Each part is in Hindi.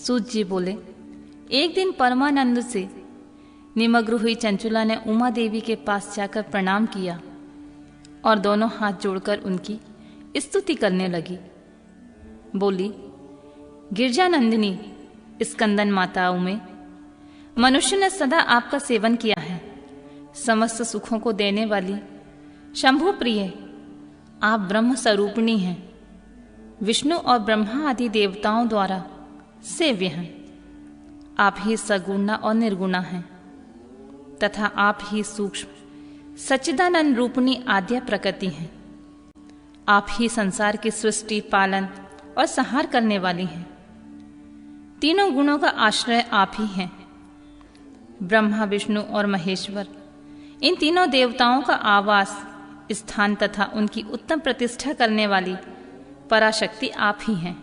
सूत जी बोले, एक दिन परमानंद से निमग्न हुई चंचुला ने उमा देवी के पास जाकर प्रणाम किया और दोनों हाथ जोड़कर उनकी स्तुति करने लगी। बोली, गिरजानंदिनी स्कंदन माताओं में मनुष्य ने सदा आपका सेवन किया है। समस्त सुखों को देने वाली शंभु प्रिय आप ब्रह्म स्वरूपिणी हैं। विष्णु और ब्रह्मा आदि देवताओं द्वारा सेव्य हैं। आप ही सगुणा और निर्गुणा हैं तथा आप ही सूक्ष्म सच्चिदानंद रूपिणी आद्य प्रकृति हैं। आप ही संसार की सृष्टि, पालन और संहार करने वाली हैं। तीनों गुणों का आश्रय आप ही हैं। ब्रह्मा, विष्णु और महेश्वर, इन तीनों देवताओं का आवास स्थान तथा उनकी उत्तम प्रतिष्ठा करने वाली पराशक्ति आप ही हैं।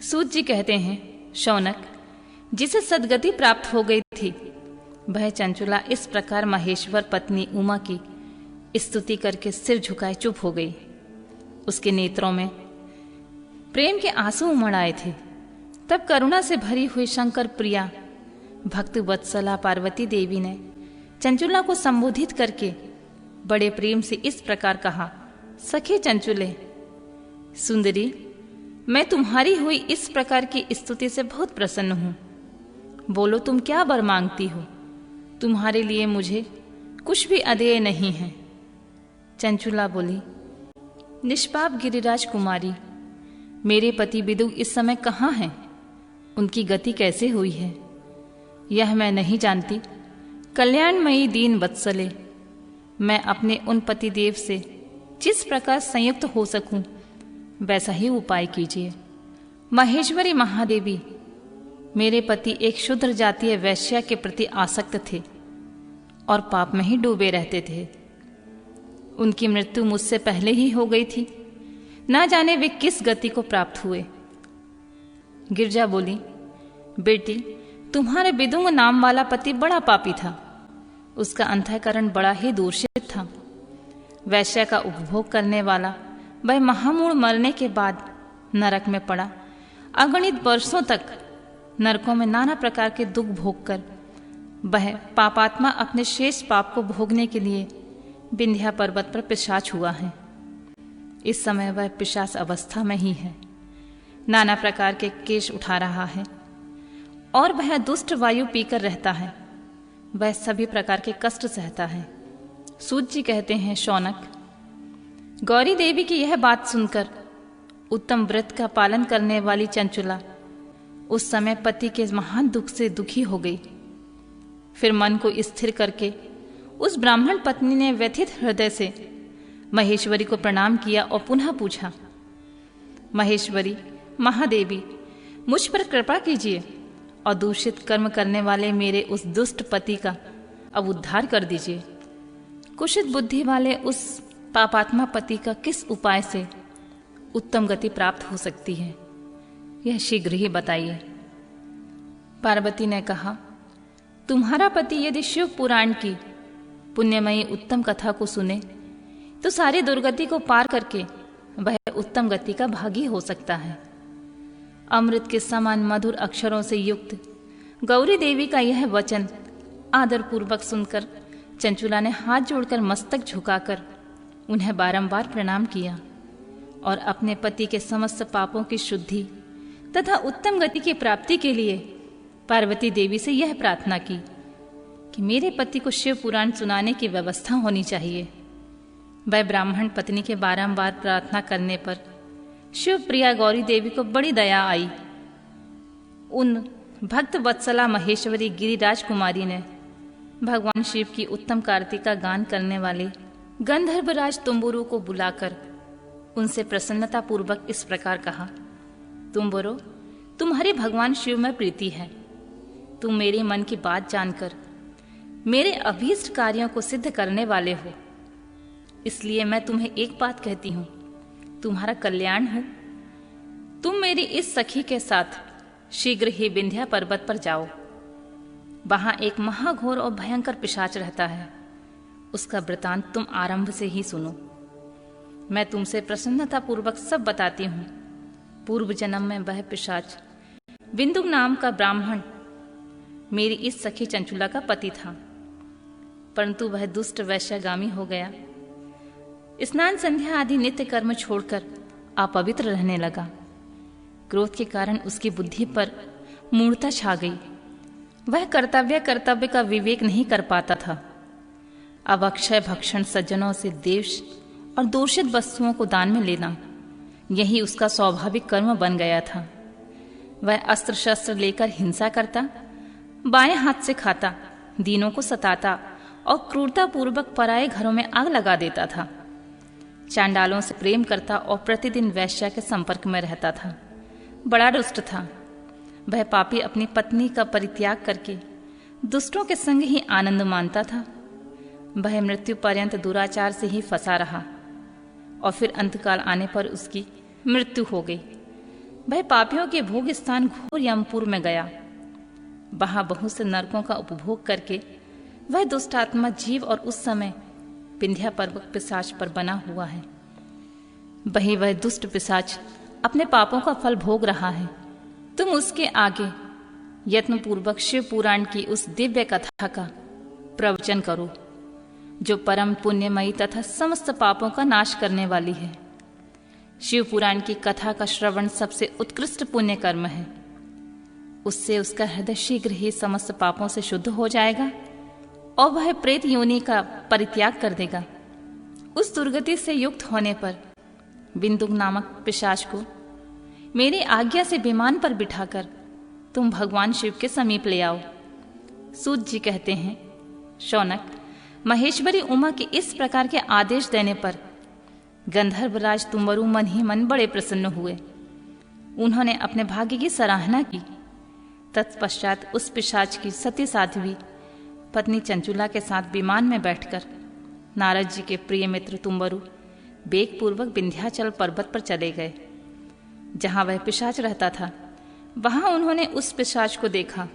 सूत जी कहते हैं, शौनक, जिसे सद्गति प्राप्त हो गई थी, वह चंचुला इस प्रकार महेश्वर पत्नी उमा की स्तुति करके सिर झुकाए चुप हो गई। उसके नेत्रों में प्रेम के आंसू उमड़ आए थे। तब करुणा से भरी हुई शंकर प्रिया भक्त वत्सला पार्वती देवी ने चंचुला को संबोधित करके बड़े प्रेम से इस प्रकार कहा, सखे चंचुले, सुंदरी, मैं तुम्हारी हुई इस प्रकार की स्तुति से बहुत प्रसन्न हूं। बोलो, तुम क्या वर मांगती हो? तुम्हारे लिए मुझे कुछ भी अदेय नहीं है। चंचुला बोली, निष्पाप गिरिराज कुमारी, मेरे पति विदु इस समय कहाँ हैं? उनकी गति कैसे हुई है यह मैं नहीं जानती। कल्याणमयी दीन वत्सले, मैं अपने उन पतिदेव से जिस प्रकार संयुक्त हो सकूं वैसा ही उपाय कीजिए। महेश्वरी महादेवी, मेरे पति एक शूद्र जातीय वैश्या के प्रति आसक्त थे और पाप में ही डूबे रहते थे। उनकी मृत्यु मुझसे पहले ही हो गई थी। ना जाने वे किस गति को प्राप्त हुए। गिरजा बोली, बेटी, तुम्हारे विदुंग नाम वाला पति बड़ा पापी था। उसका अंतःकरण बड़ा ही दूषित था। वैश्या का उपभोग करने वाला वह महामूढ़ मरने के बाद नरक में पड़ा। अगणित वर्षों तक नरकों में नाना प्रकार के दुख भोग कर वह पापात्मा अपने शेष पाप को भोगने के लिए विंध्या पर्वत पर पिशाच हुआ है। इस समय वह पिशाच अवस्था में ही है। नाना प्रकार के केश उठा रहा है और वह दुष्ट वायु पीकर रहता है। वह सभी प्रकार के कष्ट सहता है। सूत जी कहते हैं, शौनक, गौरी देवी की यह बात सुनकर उत्तम व्रत का पालन करने वाली चंचुला उस समय पति के महान दुख से दुखी हो गई। फिर मन को स्थिर करके उस ब्राह्मण पत्नी ने व्यथित हृदय से महेश्वरी को प्रणाम किया और पुनः पूछा, महेश्वरी महादेवी, मुझ पर कृपा कीजिए और दूषित कर्म करने वाले मेरे उस दुष्ट पति का अब उद्धार कर दीजिए। कुशित बुद्धि वाले उस पापात्मा पति का किस उपाय से उत्तम गति प्राप्त हो सकती है, यह शीघ्र ही बताइए। पार्वती ने कहा, तुम्हारा पति यदि शिव पुराण की पुण्यमयी उत्तम कथा को सुने तो सारी दुर्गति को पार करके वह उत्तम गति का भागी हो सकता है। अमृत के समान मधुर अक्षरों से युक्त गौरी देवी का यह वचन आदर पूर्वक सुनकर चंचुला ने हाथ जोड़कर मस्तक झुकाकर उन्हें बारंबार प्रणाम किया और अपने पति के समस्त पापों की शुद्धि तथा उत्तम गति की प्राप्ति के लिए पार्वती देवी से यह प्रार्थना की कि मेरे पति को शिव पुराण सुनाने की व्यवस्था होनी चाहिए। वह ब्राह्मण पत्नी के बारंबार प्रार्थना करने पर शिव प्रिया गौरी देवी को बड़ी दया आई। उन भक्त वत्सला महेश्वरी गिरिराज कुमारी ने भगवान शिव की उत्तम कार्तिका गान करने वाले गंधर्वराज तुम्बुरु को बुलाकर उनसे प्रसन्नता पूर्वक इस प्रकार कहा, तुम्बुरु, तुम्हारी भगवान शिव में प्रीति है। तुम मेरे मन की बात जानकर मेरे अभीष्ट कार्यों को सिद्ध करने वाले हो। इसलिए मैं तुम्हें एक बात कहती हूं, तुम्हारा कल्याण हो। तुम मेरी इस सखी के साथ शीघ्र ही विंध्या पर्वत पर जाओ। वहां एक महाघोर और भयंकर पिशाच रहता है। उसका वृतांत तुम आरंभ से ही सुनो। मैं तुमसे प्रसन्नता पूर्वक सब बताती हूं। पूर्व जन्म में वह पिशाच बिंदु नाम का ब्राह्मण मेरी इस सखी चंचुला का पति था, परंतु वह दुष्ट वैश्यगामी हो गया। स्नान संध्या आदि नित्य कर्म छोड़कर अपवित्र रहने लगा। क्रोध के कारण उसकी बुद्धि पर मूढ़ता छा गई। वह कर्तव्य का विवेक नहीं कर पाता था। अब अक्षय भक्षण, सज्जनों से देश और दूषित वस्तुओं को दान में लेना, यही उसका स्वाभाविक कर्म बन गया था। वह अस्त्र शस्त्र लेकर हिंसा करता, बाएं हाथ से खाता, दीनों को सताता और क्रूरतापूर्वक पराये घरों में आग लगा देता था। चांडालों से प्रेम करता और प्रतिदिन वैश्या के संपर्क में रहता था। बड़ा दुष्ट था। वह पापी अपनी पत्नी का परित्याग करके दुष्टों के संग ही आनंद मानता था। वह मृत्यु पर्यंत दुराचार से ही फंसा रहा और फिर अंतकाल आने पर उसकी मृत्यु हो गई। वह पापियों के भोग स्थान घोर यमपुर में गया। वहां बहुत से नरकों का उपभोग करके वह दुष्टात्मा जीव और उस समय विंध्या पर्वत पिशाच पर बना हुआ है। वही वह दुष्ट पिशाच अपने पापों का फल भोग रहा है। तुम उसके आगे यत्नपूर्वक शिव पुराण की उस दिव्य कथा का प्रवचन करो, जो परम पुण्यमयी तथा समस्त पापों का नाश करने वाली है। शिव पुराण की कथा का श्रवण सबसे उत्कृष्ट पुण्य कर्म है। उससे उसका हृदय शीघ्र ही समस्त पापों से शुद्ध हो जाएगा और वह प्रेत योनि का परित्याग कर देगा। उस दुर्गति से युक्त होने पर बिंदु नामक पिशाच को मेरी आज्ञा से विमान पर बिठाकर तुम भगवान शिव के समीप ले आओ। सूत जी कहते हैं, शौनक, महेश्वरी उमा के इस प्रकार के आदेश देने पर गंधर्वराज तुम्बरु मन ही मन बड़े प्रसन्न हुए। उन्होंने अपने भाग्य की सराहना की। तत्पश्चात उस पिशाच की सती साध्वी पत्नी चंचुला के साथ विमान में बैठकर नारद जी के प्रिय मित्र तुम्बरु वेगपूर्वक विंध्याचल पर्वत पर चले गए। जहां वह पिशाच रहता था, वहां उन्होंने उस पिशाच को देखा।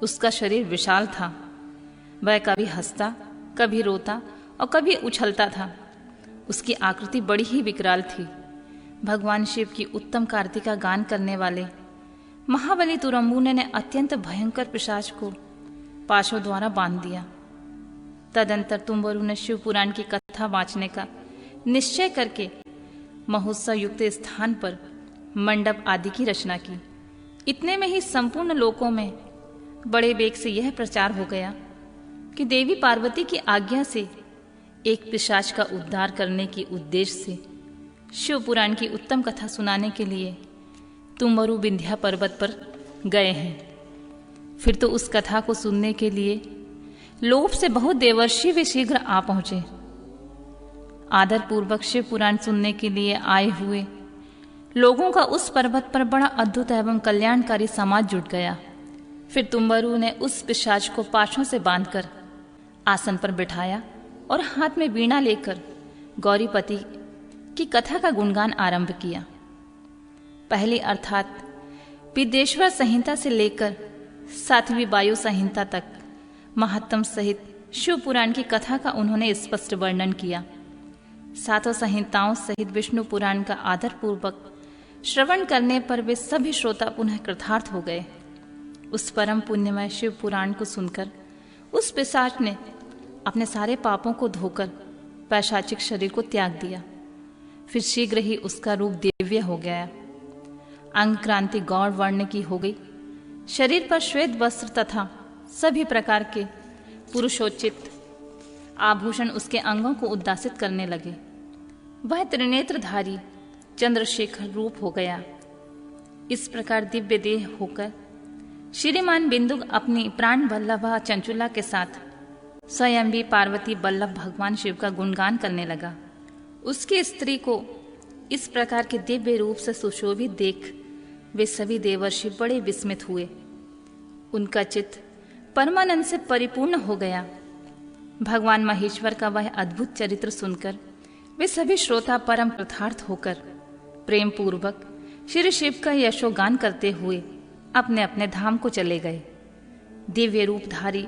उसका शरीर विशाल था। वह कभी हंसता, कभी रोता और कभी उछलता था। उसकी आकृति बड़ी ही विकराल थी। भगवान शिव की उत्तम कार्तिक का गान करने वाले महाबली तुरम्बुने ने अत्यंत भयंकर पिशाच को पाशों द्वारा बांध दिया। तदंतर तुम्बरु ने शिव पुराण की कथा वाचने का निश्चय करके महोत्सव युक्त स्थान पर मंडप आदि की रचना की। इतने में ही संपूर्ण लोकों में बड़े वेग से यह प्रचार हो गया कि देवी पार्वती की आज्ञा से एक पिशाच का उद्धार करने के उद्देश्य से शिव पुराण की उत्तम कथा सुनाने के लिए तुम्बरु विंध्या पर्वत पर गए हैं। फिर तो उस कथा को सुनने के लिए लोभ से बहुत देवर्षि वे शीघ्र आ पहुंचे। आदर पूर्वक शिव पुराण सुनने के लिए आए हुए लोगों का उस पर्वत पर बड़ा अद्भुत एवं कल्याणकारी समाज जुट गया। फिर तुम्बरु ने उस पिशाच को पाशों से बांधकर आसन पर बिठाया और हाथ में वीणा लेकर गौरीपति की कथा का गुणगान आरंभ किया। पहली अर्थात विदेश्वर संहिता से लेकर 7वीं वायु संहिता तक महात्म सहित शिव पुराण की कथा का उन्होंने स्पष्ट वर्णन किया। 7 संहिताओं सहित विष्णु पुराण का आदर पूर्वक श्रवण करने पर वे सभी श्रोता पुनः कृतार्थ हो गए। उस परम पुण्यमय शिव पुराण को सुनकर उस पिशाच ने अपने सारे पापों को धोकर पैशाचिक शरीर को त्याग दिया। फिर शीघ्र ही उसका रूप दिव्य हो गया। अंग क्रांति गौर वर्ण की हो गई। शरीर पर श्वेत वस्त्र तथा सभी प्रकार के पुरुषोचित आभूषण उसके अंगों को उद्दासित करने लगे। वह त्रिनेत्रधारी चंद्रशेखर रूप हो गया। इस प्रकार दिव्य देह होकर श्रीमान बिंदु अपनी प्राण वल्लभा चंचुला के साथ स्वयंभी पार्वती वल्लभ भगवान शिव का गुणगान करने लगा। उसकी स्त्री को इस प्रकार के दिव्य रूप से सुशोभित देख वे सभी देवर्षि बड़े विस्मित हुए। उनका चित्त परमानंद से परिपूर्ण हो गया। भगवान महेश्वर का वह अद्भुत चरित्र सुनकर वे सभी श्रोता परम कृतार्थ होकर प्रेम पूर्वक श्री शिव का यशोगान करते हुए अपने अपने धाम को चले गए। दिव्य रूपधारी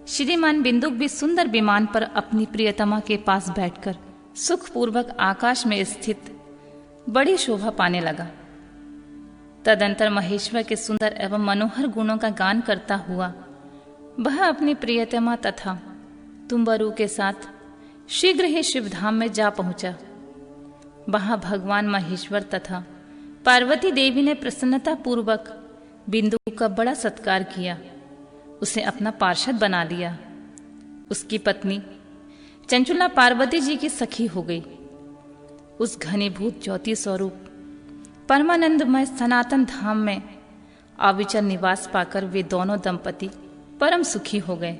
श्रीमान बिंदुक भी सुंदर विमान पर अपनी प्रियतमा के पास बैठकर सुखपूर्वक आकाश में स्थित बड़ी शोभा पाने लगा। तदंतर महेश्वर के सुंदर एवं मनोहर गुणों का गान करता हुआ वह अपनी प्रियतमा तथा तुम्बरु के साथ शीघ्र ही शिवधाम में जा पहुंचा। वहां भगवान महेश्वर तथा पार्वती देवी ने प्रसन्नता पूर्वक बिंदु का बड़ा सत्कार किया, उसे अपना पार्षद बना लिया। उसकी पत्नी चंचुला पार्वती जी की सखी हो गई। उस घनीभूत ज्योति स्वरूप परमानंदमय सनातन धाम में अविचल निवास पाकर वे दोनों दंपति परम सुखी हो गए।